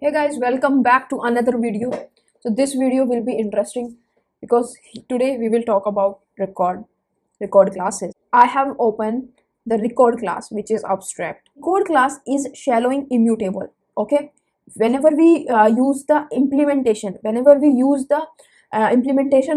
Hey guys, welcome back to another video. So this video will be interesting because today we will talk about record classes. I have opened the record class, which is abstract. Record class is shallowing immutable. Okay, whenever we use the implementation,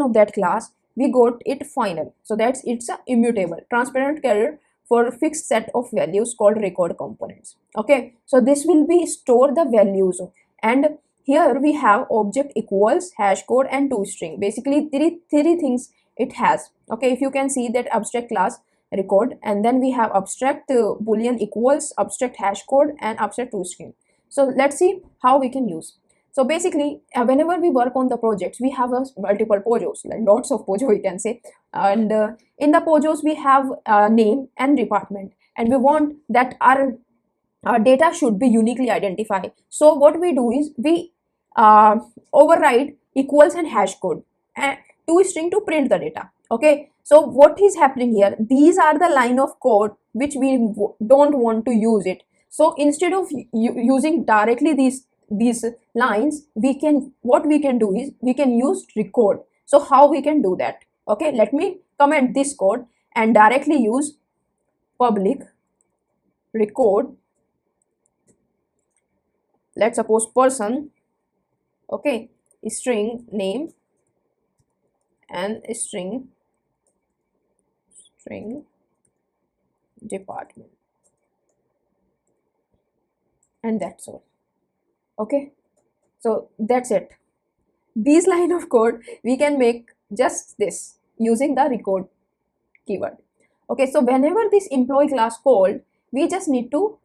of that class, we got it final. So it's a immutable transparent carrier for a fixed set of values called record components. Okay, so this will be store the values, and here we have object equals hash code and toString. Basically three things it has. Okay, if you can see that abstract class record, and then we have abstract boolean equals, abstract hash code, and abstract toString. So let's see how we can use. So basically, whenever we work on the projects, we have multiple pojos, like lots of pojo we can say, and in the pojos we have name and department, and we want that our data should be uniquely identified. So what we do is we override equals and hash code and toString to print the data. Okay, so what is happening here? These are the line of code which we don't want to use it. So instead of using directly these lines, what we can do is we can use record. So how we can do that? Okay, let me comment this code and directly use public record. Let's suppose person, okay, string name and string department, and that's all. Okay, so that's it. These line of code we can make just this using the record keyword. Okay, so whenever this employee class called, we just need to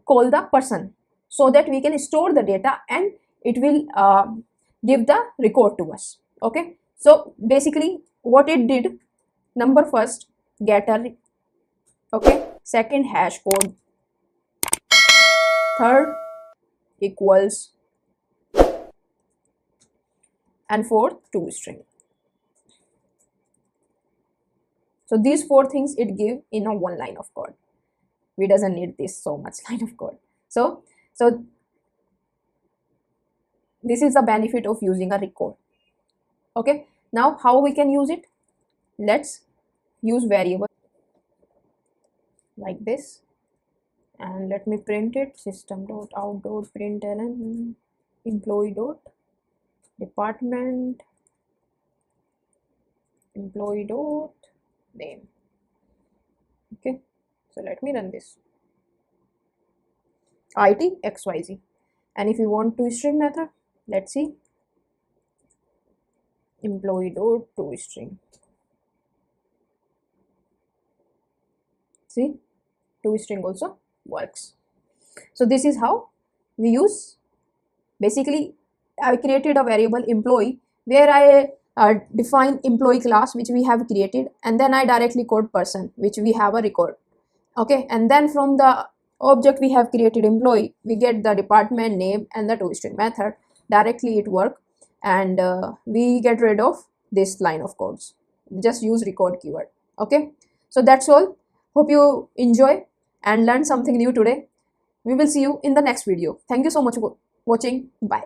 call the person, so that we can store the data and it will give the record to us. Okay, so basically what it did: number first, getter, okay, second hash code, third equals, and fourth toString. So these four things it give in a one line of code. We doesn't need this so much line of code. So this is the benefit of using a record. Okay, now how we can use it? Let's use variable like this, and let me print it: system.out.println employee.department employee.name. Okay, so let me run this IT XYZ, and if you want toString method, let's see, employee.toString. See, toString also works. So this is how we use. Basically, I created a variable employee where I define employee class which we have created, and then I directly code person which we have a record. Okay, and then from the object we have created employee, we get the department name and the toString method. Directly it work, and we get rid of this line of codes. Just use record keyword. Okay, so that's all. Hope you enjoy and learn something new today. We will see you in the next video. Thank you so much for watching. Bye.